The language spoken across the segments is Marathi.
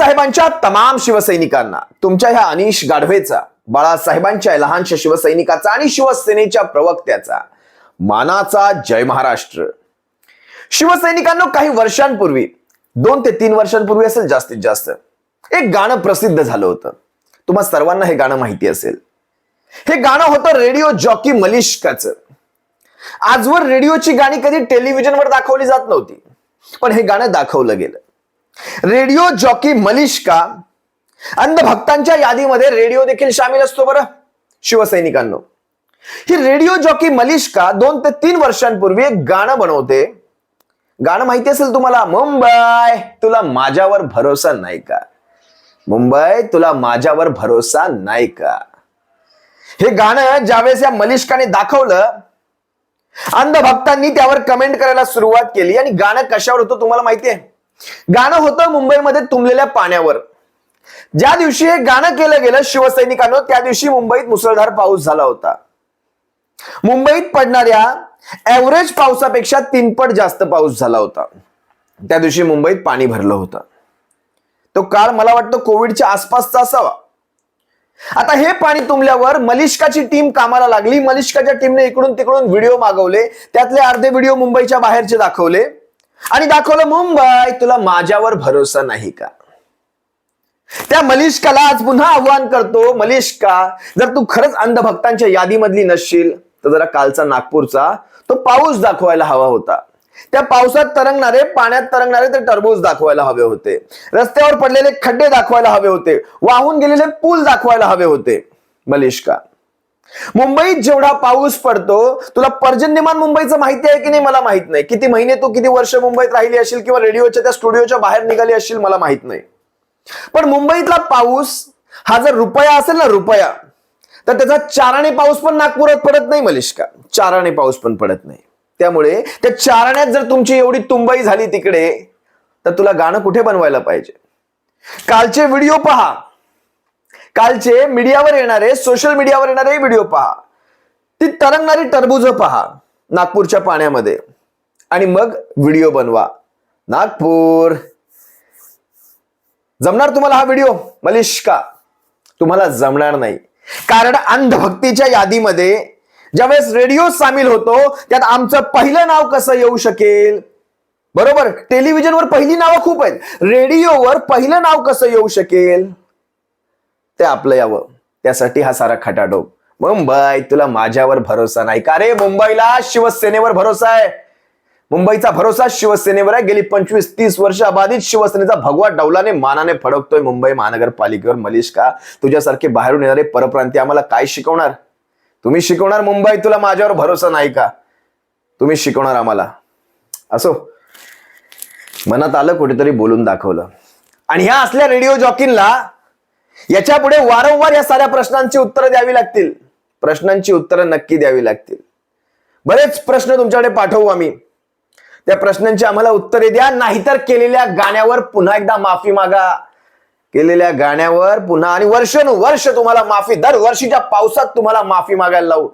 बाळासाहेबांच्या तमाम शिवसैनिकांना, तुमच्या ह्या अनिश गाढवेचा, बाळासाहेबांच्या लहानशा शिवसैनिकाचा आणि शिवसेनेच्या प्रवक्त्याचा मानाचा जय महाराष्ट्र. शिवसैनिकांनो, काही वर्षांपूर्वी, 2 ते 3 वर्षांपूर्वी असेल जास्तीत जास्त, एक गाणं प्रसिद्ध झालं होतं. तुम्हा सर्वांना हे गाणं माहिती असेल. हे गाणं होतं रेडिओ जॉकी मलिष्काचं. आजवर रेडिओची गाणी कधी टेलिव्हिजनवर दाखवली जात नव्हती, पण हे गाणं दाखवलं गेलं. रेडिओ जॉकी मलिष्का अंधभक्तांच्या यादीमध्ये रेडिओ देखील सामील असतो बरं शिवसैनिकांनो. ही रेडिओ जॉकी मलिष्का 2 ते 3 वर्षांपूर्वी एक गाणं बनवते. गाणं माहिती असेल तुम्हाला, मुंबई तुला माझ्यावर भरोसा नाही का, मुंबई तुला माझ्यावर भरोसा नाही का. हे गाणं ज्यावेळेस या मलिष्काने दाखवलं, अंधभक्तांनी त्यावर कमेंट करायला सुरुवात केली. आणि गाणं कशावर होतं तुम्हाला माहिती आहे? गाणं होतं मुंबईमध्ये तुंबलेल्या पाण्यावर. ज्या दिवशी हे गाणं केलं गेलं शिवसैनिकांनो, त्या दिवशी मुंबईत मुसळधार पाऊस झाला होता. मुंबईत पडणाऱ्या एव्हरेज पावसापेक्षा 3 पट जास्त पाऊस झाला होता. त्या दिवशी मुंबईत पाणी भरलं होतं. तो काळ मला वाटतं कोविडच्या आसपासचा असावा. आता हे पाणी तुंबल्यावर मलिष्काची टीम कामाला लागली. मलिष्काच्या टीमने इकडून तिकडून व्हिडिओ मागवले. त्यातले अर्धे व्हिडिओ मुंबईच्या बाहेरचे दाखवले आणि दाखवलं, मुंबई तुला माझ्यावर भरोसा नाही का. त्या मलिष्काला आज पुन्हा आव्हान करतो, मलिष्का, जर तू खरंच अंधभक्तांच्या यादीमधली नसशील तर जरा कालचा नागपूरचा तो पाऊस दाखवायला हवा होता. त्या पावसात तरंगणारे, पाण्यात तरंगणारे ते टरबूज दाखवायला हवे होते. रस्त्यावर पडलेले खड्डे दाखवायला हवे होते. वाहून गेलेले पूल दाखवायला हवे होते. मलिष्का, मुंबईत जेवढा पाऊस पडतो, तुला पर्जन्यमान मुंबईचं माहिती आहे की नाही मला माहित नाही. किती महिने तू किती वर्ष मुंबईत राहिली असेल किंवा रेडिओच्या त्या स्टुडिओच्या बाहेर निघाली असेल मला माहित नाही. पण मुंबईतला पाऊस हा जर रुपया असेल ना, रुपया, तर त्याचा 4 आणे पाऊस पण नागपुरात पडत नाही मलिष्का. 4 आणे पाऊस पण पडत नाही. त्यामुळे त्या 4 आण्यात जर तुमची एवढी तुंबई झाली तिकडे, तर तुला गाणं कुठे बनवायला पाहिजे? कालचे व्हिडिओ पहा, कालचे मीडियावर येणारे, सोशल मीडियावर येणारे व्हिडिओ पहा. ती तरंगणारी टरबूज पहा नागपूरच्या पाण्यामध्ये आणि मग व्हिडिओ बनवा. नागपूर, जमणार तुम्हाला हा व्हिडिओ? मलिष्का, तुम्हाला जमणार नाही. कारण अंधभक्तीच्या यादीमध्ये ज्यावेळेस रेडिओ सामील होतो, त्यात आमचं पहिलं नाव कसं येऊ शकेल? बरोबर, टेलिव्हिजनवर पहिली नावं खूप आहेत, रेडिओवर पहिलं नाव कसं येऊ शकेल? ते आपलं यावं, त्यासाठी हा सारा खटाटोप. मुंबई तुला माझ्यावर भरोसा नाही का रे? मुंबईला शिवसेनेवर भरोसा आहे. मुंबईचा भरोसा शिवसेनेवर आहे. गेली 25-30 वर्ष अबाधित शिवसेनेचा भगवा डौलाने मानाने फडकतोय मुंबई महानगरपालिकेवर. मलिष्का, तुझ्यासारखे बाहेरून येणारे परप्रांतीय आम्हाला काय शिकवणार? तुम्ही शिकवणार मुंबई तुला माझ्यावर भरोसा नाही का? तुम्ही शिकवणार आम्हाला? असो, मनात आलं, कुठेतरी बोलून दाखवलं. आणि ह्या असल्या रेडिओ जॉकींना याच्या पुढे वारंवार या साऱ्या प्रश्नांची उत्तरं द्यावी लागतील. प्रश्नांची उत्तरं नक्की द्यावी लागतील. बरेच प्रश्न तुमच्याकडे पाठवू आम्ही. त्या प्रश्नांची आम्हाला उत्तरे द्या, नाहीतर केलेल्या गाण्यावर पुन्हा एकदा माफी मागा. केलेल्या गाण्यावर पुन्हा, आणि वर्षानुवर्ष तुम्हाला माफी, दरवर्षीच्या पावसात तुम्हाला माफी मागायला लावू.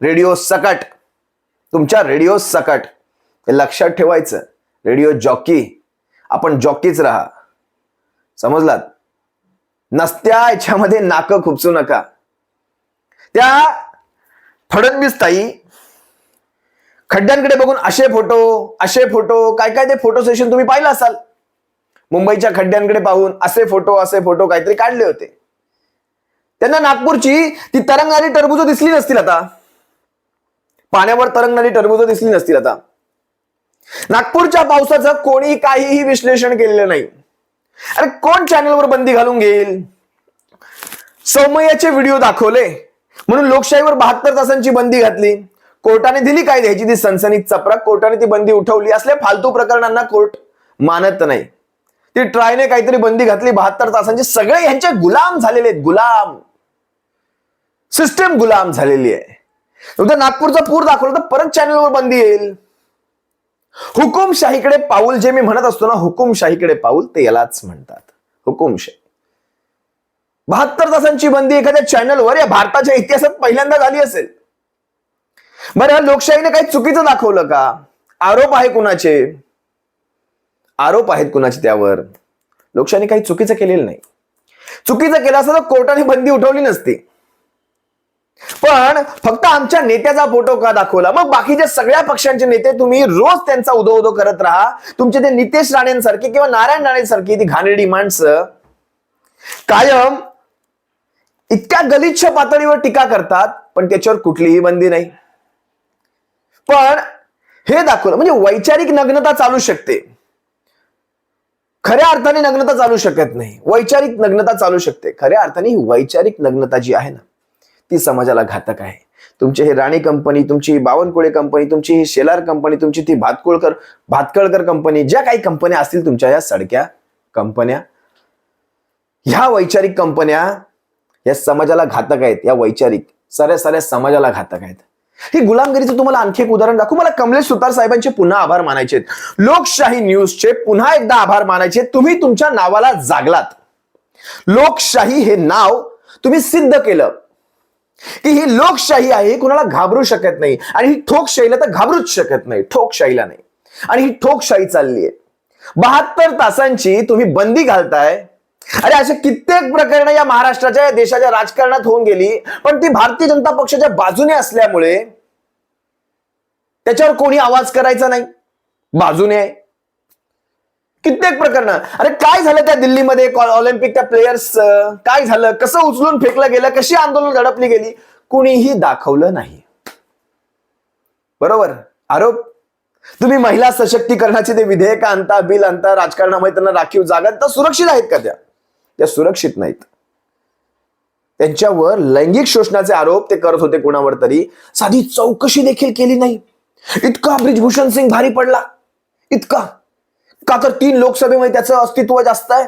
रेडिओ सकट, तुमच्या रेडिओ सकट, हे लक्षात ठेवायचं. रेडिओ जॉकी, आपण जॉकीच राहा, समजलात? नसत्या याच्यामध्ये नाकं खुपसू नका. त्या फडणवीस ताई खड्ड्यांकडे बघून असे फोटो, काय काय ते फोटो सेशन तुम्ही पाहिलं असाल. मुंबईच्या खड्ड्यांकडे पाहून असे फोटो काहीतरी काढले होते. त्यांना नागपूरची ती तरंगणारी टरबूज दिसली नसतील आता, पाण्यावर तरंगणारी टरबूज दिसली नसतील आता. नागपूरच्या पावसाचं कोणी काहीही विश्लेषण केलेलं नाही. अरे कोण चॅनलवर बंदी घालून घेईल? सौमय्याचे व्हिडिओ दाखवले म्हणून लोकशाहीवर 72 तासांची बंदी घातली. कोर्टाने दिली काय द्यायची ती सनसनीत चपराक, कोर्टाने ती बंदी उठवली. असल्या फालतू प्रकरणांना कोर्ट मानत नाही. ती ट्रायने काहीतरी बंदी घातली 72 तासांची. सगळे यांचे गुलाम झालेले आहेत, गुलाम. सिस्टम गुलाम झालेली आहे. तुमच्या नागपूरचा पूर दाखवलं तर परत चॅनलवर बंदी येईल. हुकुमशाहीकडे पाऊल, जे मी म्हणत असतो ना, हुकुमशाहीकडे पाऊल, ते यालाच म्हणतात, हुकुमशाही. 72 तासांची बंदी एखाद्या चॅनलवर या भारताच्या इतिहासात पहिल्यांदा झाली असेल. बरं, लोकशाहीने काही चुकीचं दाखवलं का? आरोप आहे कुणाचे? आरोप आहेत कुणाचे त्यावर? लोकशाहीने काही चुकीचं केलेलं नाही. चुकीचं केलं असतं तर कोर्टाने बंदी उठवली नसती. पण फक्त आमच्या नेत्याचा फोटो का दाखवला? मग बाकीच्या सगळ्या पक्षांचे नेते तुम्ही रोज त्यांचा उदो उदो करत राहा. तुमचे ते नितेश राणेंसारखे किंवा नारायण राणेंसारखी ती घाणेरडी माणसं कायम इतक्या गलिच्छ पातळीवर टीका करतात, पण त्याच्यावर कुठलीही बंदी नाही. पण हे दाखवलं म्हणजे वैचारिक नग्नता चालू शकते, खऱ्या अर्थाने नग्नता चालू शकत नाही. वैचारिक नग्नता चालू शकते, खऱ्या अर्थाने ही वैचारिक नग्नता जी आहे ना ती समाजाला घातक आहे. तुमची हे राणी कंपनी, तुमची ही बावनकुळे कंपनी, तुमची ही शेलार कंपनी, तुमची ती भातकळकर कंपनी, ज्या काही कंपन्या असतील तुमच्या या सडक्या कंपन्या, ह्या वैचारिक कंपन्या या समाजाला घातक आहेत. या वैचारिक साऱ्या समाजाला घातक आहेत. ही गुलामगिरीचं तुम्हाला आणखी एक उदाहरण दाखवू. मला कमलेश सुतार साहेबांचे पुन्हा आभार मानायचे, लोकशाही न्यूजचे पुन्हा एकदा आभार मानायचे. तुम्ही तुमच्या नावाला जागलात. लोकशाही हे नाव तुम्ही सिद्ध केलं की ही लोकशाही आहे, ही कुणाला घाबरू शकत नाही. आणि ही ठोकशाहीला तर घाबरूच शकत नाही, ठोकशाहीला नाही. आणि ही ठोकशाही चालली आहे. 72 तासांची तुम्ही बंदी घालताय. अरे असे कित्येक प्रकरण या महाराष्ट्राच्या या देशाच्या राजकारणात होऊन गेली, पण ती भारतीय जनता पक्षाच्या बाजूने असल्यामुळे त्याच्यावर कोणी आवाज करायचा नाही. बाजूने आहे कित्येक प्रकरण. अरे काय झालं त्या दिल्लीमध्ये ऑलिम्पिक त्या प्लेयर्स, काय झालं, कसं उचलून फेकलं गेलं, कशी आंदोलन झडपली गेली, कुणीही दाखवलं नाही. बरोबर. आरोप तुम्ही महिला सशक्तीकरणाचे ते विधेयक आणता, बिल आणता, राजकारणामध्ये त्यांना राखीव जागा, तर सुरक्षित आहेत का? त्या सुरक्षित नाहीत. त्यांच्यावर लैंगिक शोषणाचे आरोप ते करत होते कुणावर तरी, साधी चौकशी देखील केली नाही. इतका ब्रिजभूषण सिंग भारी पडला, इतका का? तर 3 लोकसभेमध्ये त्याचं अस्तित्व जास्त आहे,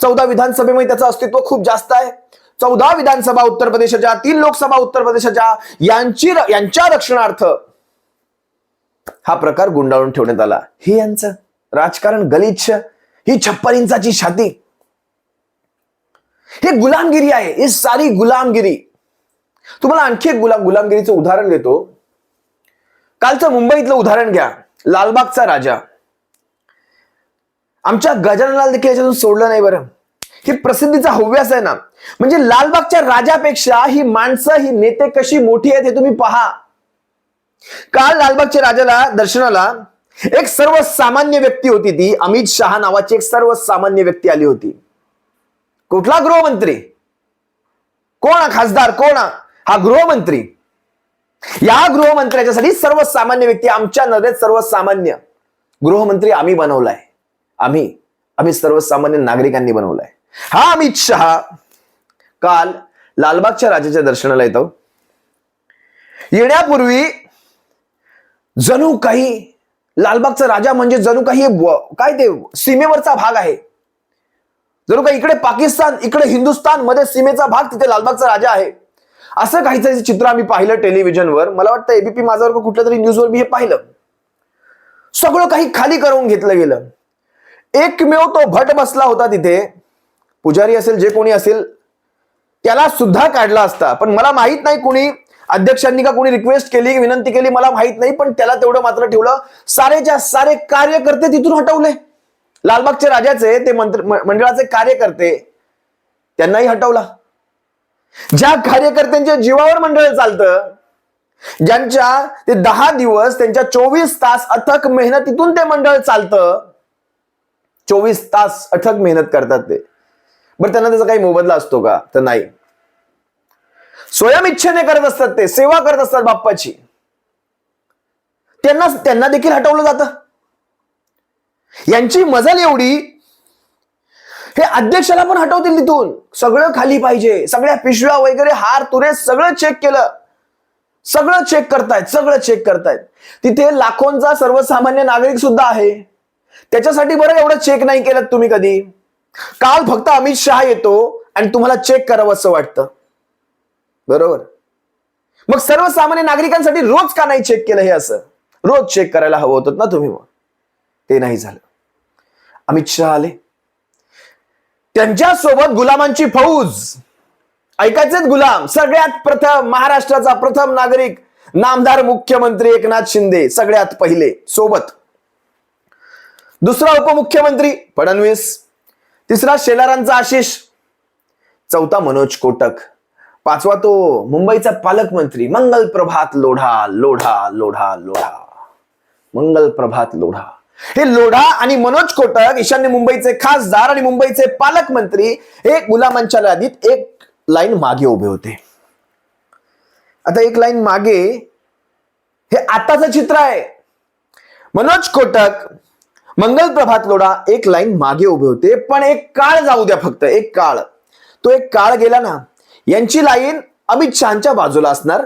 14 विधानसभेमध्ये त्याचं अस्तित्व खूप जास्त आहे. 14 विधानसभा उत्तर प्रदेशाच्या, 3 लोकसभा उत्तर प्रदेशाच्या, यांच्या रक्षणार्थ हा प्रकार गुंडाळून ठेवण्यात आला. हे यांचं राजकारण गलिच्छ, ही 56 इंचाची छाती, हे गुलामगिरी आहे. ही सारी गुलामगिरी. तुम्हाला आणखी एक गुलामगिरीचं उदाहरण देतो. कालचं मुंबईतलं उदाहरण घ्या. लालबागचा राजा. आमच्या गजाननलाल देखील याच्यातून सोडलं नाही बरं. ही प्रसिद्धीचा हव्यास आहे ना. म्हणजे लालबागच्या राजापेक्षा ही माणसं, ही नेते कशी मोठी आहेत हे तुम्ही पहा. काल लालबागच्या राजाला दर्शनाला एक सर्वसामान्य व्यक्ती होती. ती अमित शहा नावाची एक सर्वसामान्य व्यक्ती आली होती. कुठला गृहमंत्री? कोण? खासदार कोण? हा गृहमंत्री. या गृहमंत्र्याच्यासाठी सर्वसामान्य व्यक्ती, आमच्या नजरेत सर्वसामान्य गृहमंत्री आम्ही बनवलाय. आम्ही सर्वसामान्य नागरिकांनी बनवलाय. हा अमित शहा काल लालबागच्या राजाच्या दर्शनाला येतो. येण्यापूर्वी जणू काही लालबागचा राजा म्हणजे जणू काही काय ते सीमेवरचा भाग आहे. जणू काही इकडे पाकिस्तान, इकडे हिंदुस्थान, मध्ये सीमेचा भाग, तिथे लालबागचा राजा आहे. असं काहीतरी चित्र आम्ही पाहिलं टेलिव्हिजनवर. मला वाटतं एबीपी माझावर कुठल्या तरी न्यूजवर मी हे पाहिलं. सगळं काही खाली करून घेतलं गेलं. एकमेव तो भट बसला होता तिथे. पुजारी असेल, जे कोणी असेल, त्याला सुद्धा काढला असता. पण मला माहित नाही कोणी अध्यक्षांनी का कोणी रिक्वेस्ट केली, विनंती केली, मला माहित नाही. पण त्याला तेवढं मात्र ठेवलं. सारेच्या सारे कार्यकर्ते तिथून हटवले. लालबागच्या राजाचे ते मंडळाचे कार्यकर्ते, त्यांनाही हटवला. ज्या कार्यकर्त्यांच्या जीवावर मंडळ चालतं, ज्यांच्या ते 10 दिवस, त्यांच्या 24 तास अथक मेहनतीतून ते मंडळ चालतं, 24 तास अथक मेहनत करतात ते. बरं, त्यांना त्याचा काही मोबदला असतो का? तर नाही. स्वयं इच्छेने करत असतात, ते सेवा करत असतात बाप्पाची. त्यांना देखील हटवलं जातं. यांची मजल एवढी, हे अध्यक्षाला पण हटवतील तिथून. सगळं खाली पाहिजे, सगळ्या पिशव्या वगैरे, हार तुरे सगळं चेक केलं. सगळं चेक करतायत. तिथे लाखोंचा सर्वसामान्य नागरिक सुद्धा आहे. त्याच्यासाठी बरं एवढं चेक नाही केलं तुम्ही कधी. काल फक्त अमित शहा येतो आणि तुम्हाला चेक करावं असं वाटतं. बरोबर. मग सर्वसामान्य नागरिकांसाठी रोज का नाही चेक केलं? हे असं रोज चेक करायला हवं होतं ना तुम्ही. मग ते नाही झालं. अमित शहा आले, त्यांच्यासोबत गुलामांची फौज. ऐकायचेच गुलाम. सगळ्यात प्रथम महाराष्ट्राचा प्रथम नागरिक, नामदार मुख्यमंत्री एकनाथ शिंदे सगळ्यात पहिले सोबत. दुसरा उपमुख्यमंत्री फडणवीस, तिसरा शेलारांचा आशिष, चौथा मनोज कोटक, पाचवा तो मुंबईचा पालकमंत्री मंगल प्रभात लोढा लोढा लोढा लोढा, मंगल प्रभात लोढा. हे लोढा आणि मनोज कोटक ईशान्य मुंबईचे खासदार आणि मुंबईचे पालकमंत्री हे गुलामांच्या यादीत एक लाईन मागे उभे होते. आता एक लाईन मागे हे आताचं चित्र आहे. मनोज कोटक, मंगल प्रभात लोढा एक लाईन मागे उभे होते. पण एक काळ जाऊ द्या, फक्त एक काळ. तो एक काळ गेला ना, यांची लाईन अमित शहाच्या बाजूला असणार.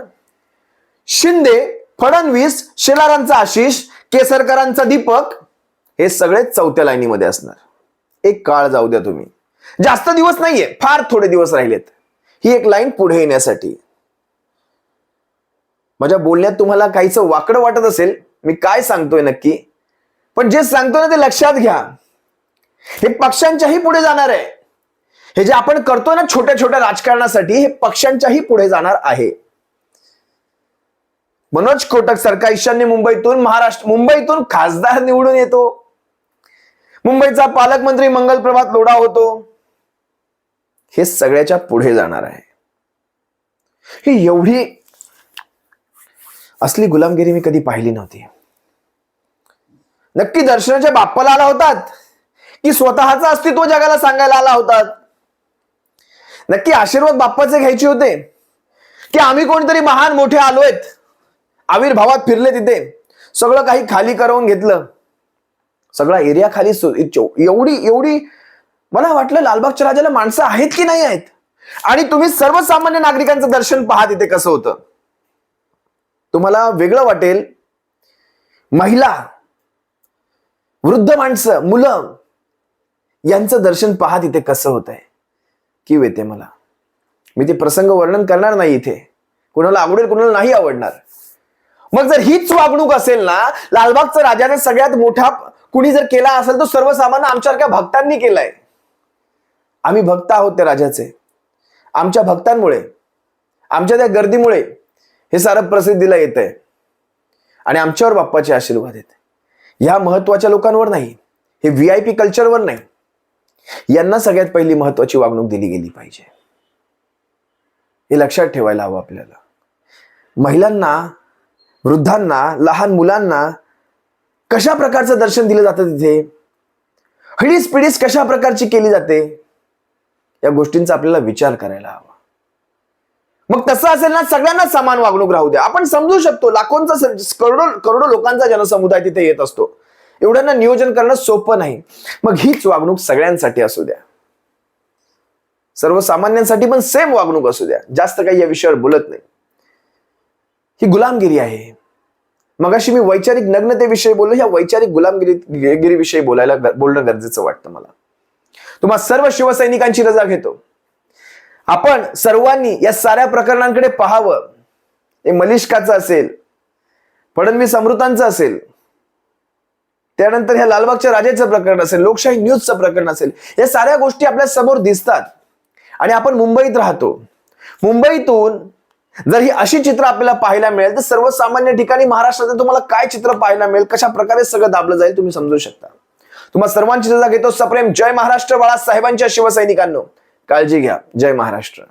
शिंदे, फडणवीस, शेलारांचा आशिष, केसरकरांचा दीपक हे सगळे चौथ्या लाईनीमध्ये असणार. एक काळ जाऊ द्या तुम्ही, जास्त दिवस नाहीये, फार थोडे दिवस राहिलेत ही एक लाईन पुढे येण्यासाठी. माझ्या बोलण्यात तुम्हाला काहीच वाकडं वाटत असेल, मी काय सांगतोय नक्की, पण जे सांगतोय ना ते लक्षात घ्या. हे पक्षांच्याही पुढे जाणार आहे. हे जे आपण करतोय ना छोट्या छोट्या राजकारणासाठी, हे पक्षांच्याही पुढे जाणार आहे. मनोज कोटक सारखा ईशान्य मुंबईतून खासदार निवडून येतो. मुंबईचा पालकमंत्री मंगल प्रभात लोढा होतो. हे सगळ्याच्या पुढे जाणार आहे. ही एवढी असली गुलामगिरी मी कधी पाहिली नव्हती. नक्की दर्शनाच्या बाप्पाला आला होतात की स्वतःचं अस्तित्व जगाला सांगायला आला होतात? नक्की आशीर्वाद बाप्पाचे घ्यायचे होते की आम्ही कोणतरी महान मोठे आलोयत, आविर्भावात फिरले, तिथे सगळं काही खाली करवून घेतलं, सगळा एरिया खाली. एवढी मला वाटलं लालबागच्या राजाला माणसं आहेत की नाही आहेत. आणि तुम्ही सर्वसामान्य नागरिकांचं दर्शन पहा तिथे कसं होतं. तुम्हाला वेगळं वाटेल. महिला, वृद्ध माणसं, मुलं यांचं दर्शन पहा तिथे कसं होत आहे. की येते मला. मी ते प्रसंग वर्णन करणार नाही इथे. कुणाला आवडेल, कुणाला नाही आवडणार. मग जर हीच वागणूक असेल ना, लालबागचा राजाने सगळ्यात मोठा कुणी जर केला असेल तो सर्वसामान्य आमच्यासारख्या भक्तांनी केलाय. आम्ही भक्त आहोत त्या राजाचे. आमच्या भक्तांमुळे, आमच्या त्या गर्दीमुळे हे सारं प्रसिद्धीला येत आहे. आणि आमच्यावर बाप्पाचे आशीर्वाद आहेत. ह्या महत्वाच्या लोकांवर नाही, हे VIP कल्चरवर नाही. यांना सगळ्यात पहिली महत्वाची वागणूक दिली गेली पाहिजे. हे लक्षात ठेवायला हवं आपल्याला. महिलांना, वृद्धांना, लहान मुलांना कशा प्रकारचं दर्शन दिलं जातं तिथे, हिडीस पिडीस कशा प्रकारची केली जाते, या गोष्टींचा आपल्याला विचार करायला हवा. मग तसं असेल ना, सगळ्यांना समान वागणूक राहू द्या. आपण समजू शकतो, लाखोंचा करोडो लोकांचा जनसमुदाय तिथे येत असतो. एवढ्यांना नियोजन करणं सोपं नाही. मग हीच वागणूक सगळ्यांसाठी असू द्या, सर्वसामान्यांसाठी पण सेम वागणूक असू द्या. जास्त काही या विषयावर बोलत नाही. ही गुलामगिरी आहे. मगाशी मी वैचारिक नग्नतेविषयी बोललो, ह्या वैचारिक गुलामगिरीविषयी बोलणं गरजेचं वाटतं मला. तुम्हा सर्व शिवसैनिकांची रजा घेतो. आपण सर्वांनी या साऱ्या प्रकरणांकडे पाहावं. हे मलिष्काचं असेल, फडणवीस अमृतांचं असेल, त्यानंतर ह्या लालबागच्या राजाचं प्रकरण असेल, लोकशाही न्यूजचं प्रकरण असेल, या साऱ्या गोष्टी आपल्या समोर दिसतात. आणि आपण मुंबईत राहतो. मुंबईतून जर ही अशी चित्र आपल्याला पाहायला मिळेल तर सर्वसामान्य ठिकाणी महाराष्ट्रात तुम्हाला काय चित्र पाहायला मिळेल, कशा प्रकारे सगळं दाबलं जाईल, तुम्ही समजू शकता. तुम्हा सर्वांची रजा घेतो. सप्रेम जय महाराष्ट्र. बाळासाहेबांच्या शिवसैनिकांनो, काळजी घ्या. जय महाराष्ट्र.